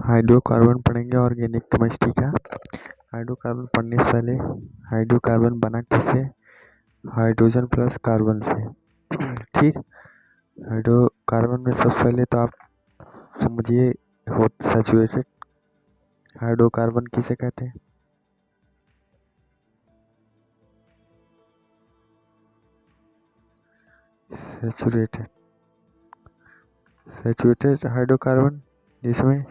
Hydrocarbon पढ़ेंगे organic chemistry का। Hydrocarbon पढ़ने से पहले हाइड्रोकार्बन बना किससे? हाइड्रोजन प्लस कार्बन से। ठीक। हाइड्रोकार्बन में सबसे पहले तो आप समझिए हो सैचुरेटेड। हाइड्रोकार्बन किसे कहते हैं? सैचुरेटेड। सैचुरेटेड हाइड्रोकार्बन जिसमें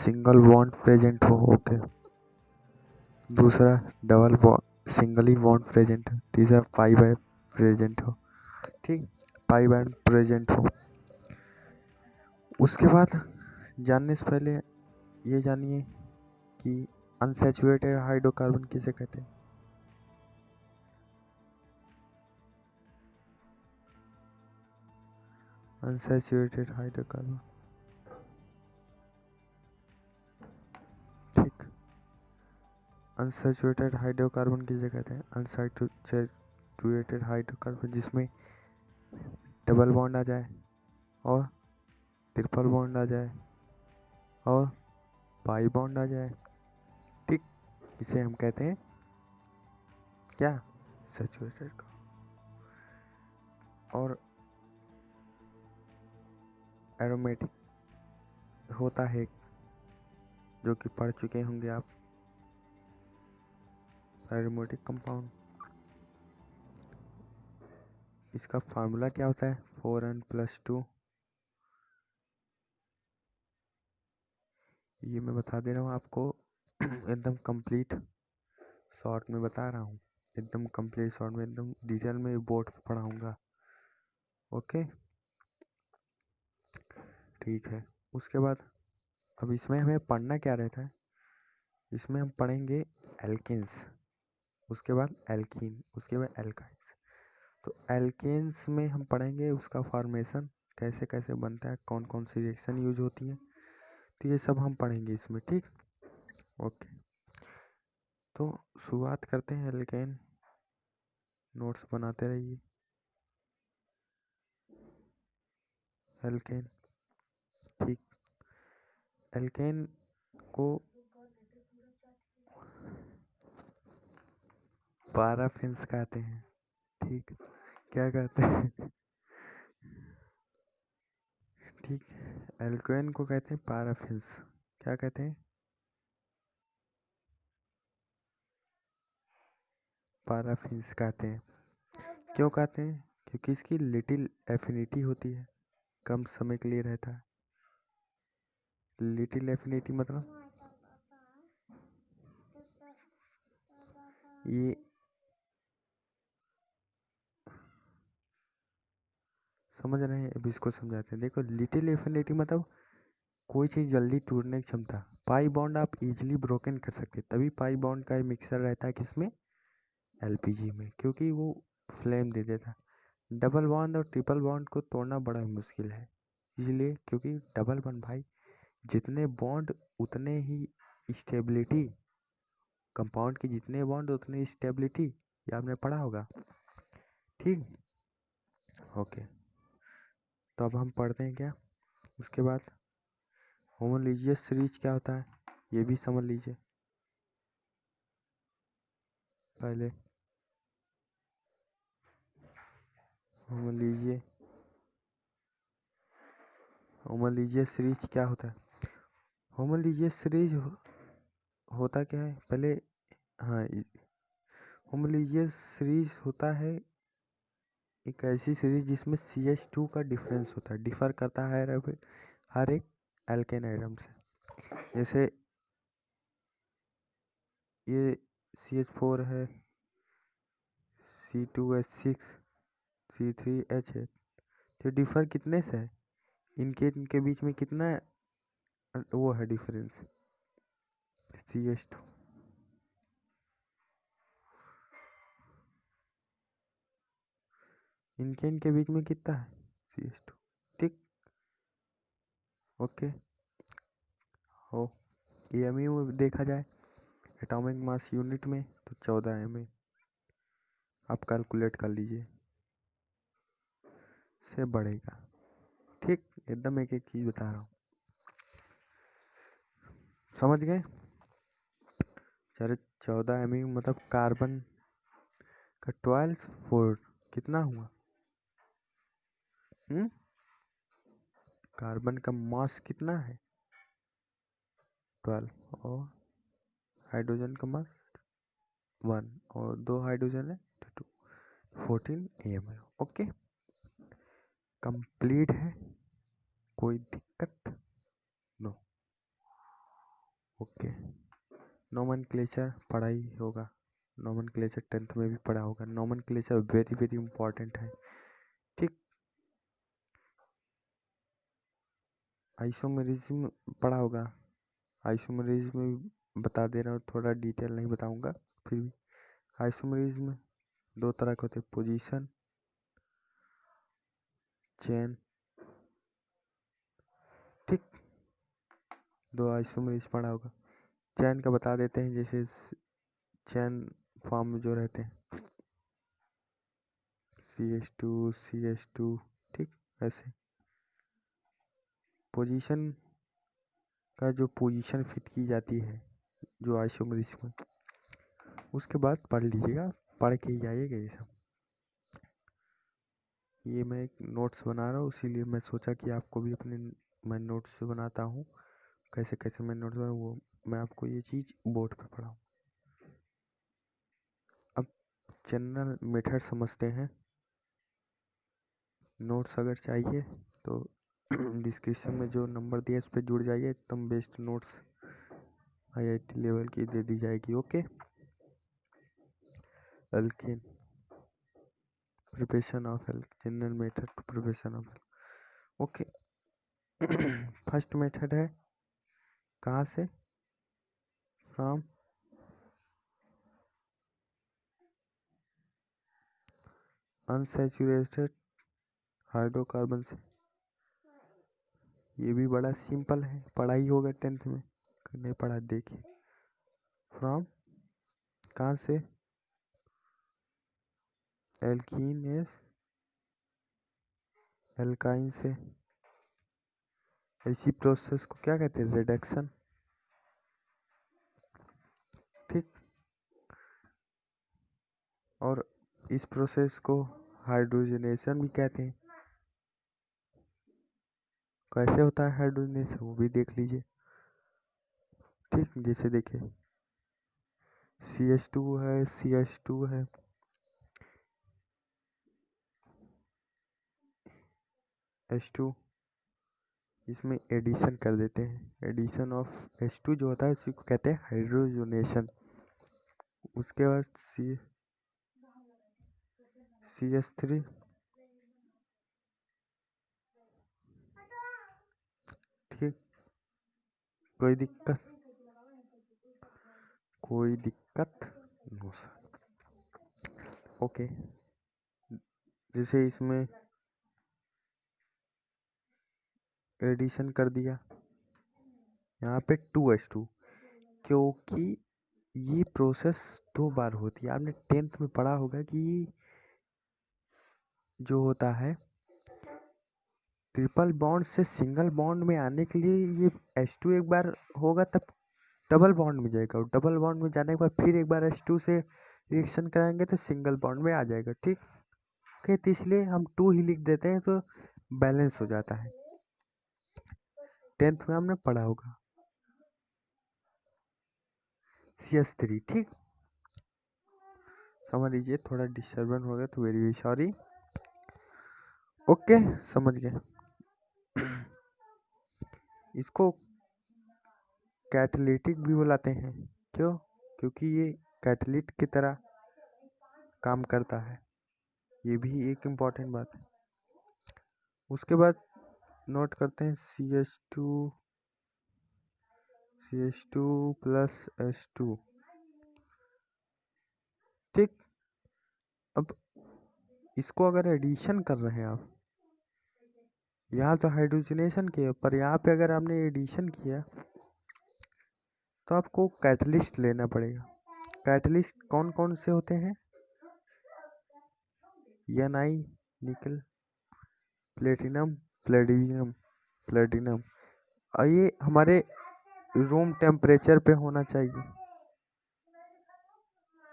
सिंगल बॉन्ड प्रेजेंट हो। ओके। दूसरा double bond, singly bond present हो। तीसरा पाई बाय प्रेजेंट हो। ठीक, पाई बाय प्रेजेंट हो। उसके बाद जानने से पहले ये जानिए कि अनसैचुरेटेड हाइड्रोकार्बन किसे कहते हैं? Unsaturated hydrocarbon. ठीक, अनसैचुरेटेड हाइड्रोकार्बन किसे कहते हैं? अनसैचुरेटेड हाइड्रोकार्बन जिसमें डबल बॉन्ड आ जाए और ट्रिपल बॉन्ड आ जाए और पाई बॉन्ड आ जाए। ठीक, इसे हम कहते हैं क्या? सैचुरेटेड का। और एरोमेटिक होता है जो कि पढ़ चुके होंगे आप, एरोमेटिक कंपाउंड। इसका फार्मूला क्या होता है? 4n+2। ये मैं बता दे रहा हूँ आपको एकदम कंप्लीट शॉर्ट में बता रहा हूँ, एकदम कंप्लीट शॉर्ट में, एकदम डिटेल में बोर्ड पे पढ़ाऊँगा। ओके, ठीक है। उसके बाद अब इसमें हमें पढ़ना क्या रहता है? इसमें हम पढ़ेंगे एल्केन्स, उसके बाद एल्कीन, उसके बाद एल्काइंस। तो एल्केन्स में हम पढ़ेंगे उसका फॉर्मेशन कैसे कैसे बनता है, कौन कौन सी रिएक्शन यूज होती है। तो ये सब हम पढ़ेंगे इसमें। ठीक, ओके। तो शुरुआत करते हैं एल्केन। नोट्स बनाते रहिए। एल्केन, ठीक। एल्केन को पैराफिन्स कहते हैं। ठीक, क्या कहते हैं? ठीक, एल्केन को कहते हैं पैराफिन्स। क्या कहते हैं? पैराफिन्स कहते हैं। क्यों कहते हैं? क्योंकि इसकी लिटिल एफिनिटी होती है, कम समय के लिए रहता है। लिटिल एफिनिटी मतलब ये समझ रहे हैं? अब इसको समझाते हैं। देखो, लिटिल एफिनिटी मतलब कोई चीज़ जल्दी टूटने की क्षमता। पाई बॉन्ड आप इजीली ब्रोकन कर सकते, तभी पाई बॉन्ड का मिक्सर रहता है किसमें? एलपीजी में, क्योंकि वो फ्लेम दे देता है। डबल बॉन्ड और ट्रिपल बॉन्ड को तोड़ना बड़ा मुश्किल है, इसलिए क्योंकि डबल बॉन्ड भाई जितने बॉन्ड उतने ही स्टेबिलिटी, कंपाउंड की जितने बॉन्ड उतनी स्टेबिलिटी, ये आपने पढ़ा होगा। ठीक, ओके। तो अब हम पढ़ते हैं क्या उसके बाद? होमोलिजियस सीरीज क्या होता है ये भी समझ लीजिए पहले। होमोलिजियस सीरीज क्या होता है? होमोलिजियस सीरीज होता क्या है पहले? हाँ, होमोलिजियस सीरीज होता है एक ऐसी सीरीज जिसमें CH2 का डिफरेंस होता है, डिफर करता है हर एक एल्केन आइटम से। जैसे ये CH4 है, C2H6, C3H8। तो डिफर कितने से है? इनके बीच में कितना वो है डिफरेंस? CH2। इनके बीच में कितना है? CH2। ठीक, ओके। हो AMU में देखा जाए एटॉमिक मास यूनिट में तो 14 MA। आप कैलकुलेट कर लीजिए, से बढ़ेगा। ठीक, एकदम एक एक चीज बता रहा हूँ, समझ गए। चलो 14 Me मतलब कार्बन का 12 4 कितना हुआ? कार्बन का मास कितना है? 12, और हाइड्रोजन का मास 1, और 2 हाइड्रोजन है तो 2, 14 AMU। ओके, कंप्लीट है, कोई दिक्कत? नो। ओके, नोमेनक्लेचर पढ़ा ही होगा, नोमेनक्लेचर 10th में भी पढ़ा होगा। नोमेनक्लेचर वेरी वेरी इंपॉर्टेंट है, ठीक। आइसोमेरिज्म पढ़ा होगा, आइसोमेरिज्म में बता दे रहा हूँ, थोड़ा डिटेल नहीं बताऊंगा फिर भी। आइसोमेरिज्म 2 तरह के होते हैं, पोजीशन, चेन, ठीक। 2 आइसोमेरिज्म पढ़ा होगा। चेन का बता देते हैं, जैसे चेन फॉर्म में जो रहते हैं CH2 CH2, ठीक। ऐसे पोजीशन का जो पोजीशन फिट की जाती है जो आइसोमेरिज्म में, उसके बाद पढ़ लीजिएगा, पढ़ के ही आइएगा ये सब। ये मैं एक नोट्स बना रहा हूँ, इसीलिए मैं सोचा कि आपको भी अपने, मैं नोट्स बनाता हूँ, कैसे कैसे मैं नोट्स बना, वो मैं आपको ये चीज़ बोर्ड पे पढ़ाऊँ। अब जनरल मेथड समझते हैं। नोट्स अगर चाहिए तो डिस्क्रिप्शन में जो नंबर दिया है उस पर जुड़ जाइए, एकदम बेस्ट नोट्स IIT लेवल की दे दी जाएगी। Okay, alkane, preparation of general method to preparation of, okay. First method है कहाँ से, फ्रॉम अनसैचुरेटेड हाइड्रोकार्बन से। ये भी बड़ा सिंपल है, पढ़ा ही होगा 10th में, नहीं पढ़ा देखिए। फ्रॉम कहाँ से, एल्कीन एस एल्काइन से। इसी प्रोसेस को क्या कहते हैं, रिडक्शन, ठीक। और इस प्रोसेस को हाइड्रोजनेशन भी कहते हैं। कैसे होता है हाइड्रोजनेशन वो भी देख लीजिए, ठीक। जैसे देखिए CH2 है, CH2 है, H2, इसमें एडिशन कर देते हैं। एडिशन ऑफ H2 जो होता है उसी को कहते हैं हाइड्रोजनेशन। उसके बाद CH3, ठीक। कोई दिक्कत, कोई दिक्कत नो सर। ओके, जैसे इसमें एडिशन कर दिया, यहाँ पे 2H2, क्योंकि ये प्रोसेस 2 बार होती है। आपने 10th में पढ़ा होगा कि जो होता है ट्रिपल बॉन्ड से सिंगल बॉन्ड में आने के लिए ये H2 एक बार होगा तब डबल बॉन्ड में जाएगा, और डबल बॉन्ड में जाने के बाद फिर एक बार H2 से रिएक्शन कराएंगे तो सिंगल बॉन्ड में आ जाएगा, ठीक। ओके, तो इसलिए हम 2 ही लिख देते हैं तो बैलेंस हो जाता है। 10th में हमने पढ़ा होगा। CH3, ठीक। समझ लीजिए, थोड़ा डिस्टर्बेंस हो गया तो वेरी वेरी सॉरी। ओके, समझ गए। इसको कैटालिटिक भी बुलाते हैं, क्यों? क्योंकि ये कैटलिस्ट की तरह काम करता है, ये भी एक इम्पॉर्टेंट बात है। उसके बाद नोट करते हैं CH2 प्लस H2, ठीक। अब इसको अगर एडिशन कर रहे हैं आप, यहाँ तो हाइड्रोजनेशन किया, पर यहाँ पे अगर आपने एडिशन किया तो आपको कैटलिस्ट लेना पड़ेगा। कैटलिस्ट कौन कौन से होते हैं, Ni, निकल, प्लेटिनम, प्लेटिनम प्लेटिनम। और ये हमारे रूम टेम्परेचर पे होना चाहिए।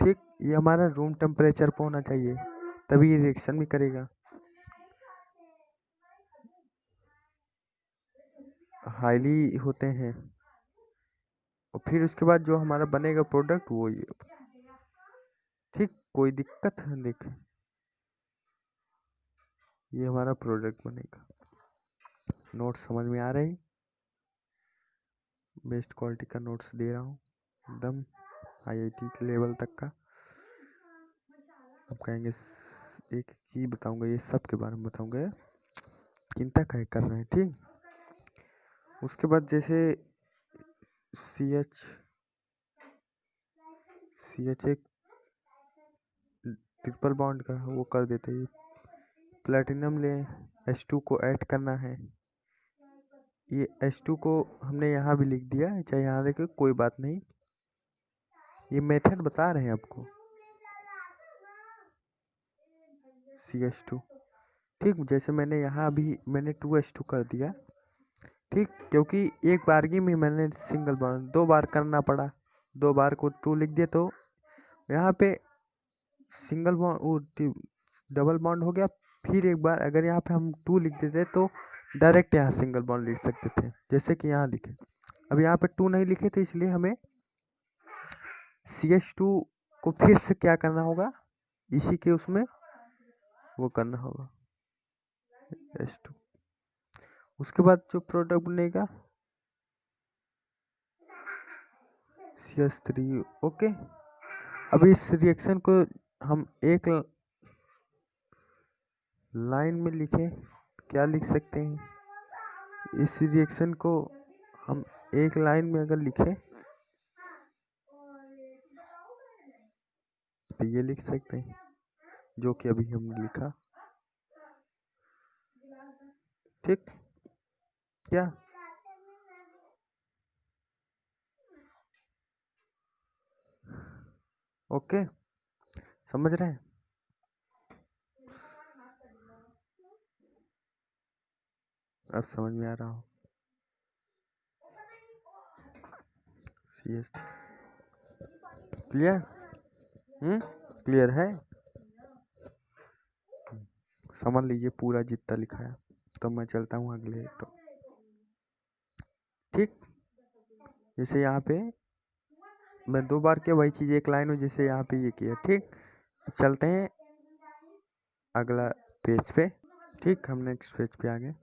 ठीक, ये हमारा रूम टेम्परेचर पे होना चाहिए, तभी ये रिएक्शन भी करेगा। हाईली होते हैं, और फिर उसके बाद जो हमारा बनेगा प्रोडक्ट वो ये। ठीक, कोई दिक्कत है? देख, ये हमारा प्रोडक्ट बनेगा। नोट्स समझ में आ रही? बेस्ट क्वालिटी का नोट्स दे रहा हूँ, एकदम आईआईटी के लेवल तक का। अब कहेंगे एक ही बताऊंगा, ये सब के बारे में बताऊंगा, चिंता काहे कर रहे हैं। ठीक, उसके बाद जैसे CH एक ट्रिपल बॉन्ड का वो कर देते हैं। प्लेटिनम ले, H2 को ऐड करना है। ये H2 को हमने यहाँ भी लिख दिया, चाहे यहाँ लिखे कोई बात नहीं, ये मेथड बता रहे हैं आपको। CH2, ठीक, जैसे मैंने यहाँ अभी मैंने 2H2 कर दिया। ठीक, क्योंकि एक बारगी में मैंने सिंगल बॉन्ड 2 बार करना पड़ा, 2 बार को 2 लिख दिया, तो यहाँ पे सिंगल बॉन्ड वो डबल बॉन्ड हो गया। फिर एक बार अगर यहाँ पे हम 2 लिख देते तो डायरेक्ट यहाँ सिंगल बॉन्ड लिख सकते थे, जैसे कि यहाँ लिखे। अब यहाँ पे 2 नहीं लिखे थे, इसलिए हमें CH2 को फिर से क्या करना होगा, इसी के उसमें वो करना होगा H2। उसके बाद जो प्रोडक्ट बनेगा CH3। ओके, अब इस रिएक्शन को हम एक लाइन में लिखें, क्या लिख सकते हैं? इस रिएक्शन को हम एक लाइन में अगर लिखें तो ये लिख सकते हैं, जो कि अभी हमने लिखा। ठीक, क्या ओके, समझ रहे हैं? अब समझ में आ रहा हो? CH clear? क्लियर है? समझ लीजिए पूरा जितना लिखा है। तो मैं चलता हूँ अगले तो। ठीक, जैसे यहाँ पे मैं 2 बार किया वही चीज़ एक लाइन में, जैसे यहाँ पे ये किया। ठीक, चलते हैं अगला पेज पे। ठीक, हम नेक्स्ट पेज पे आ गए।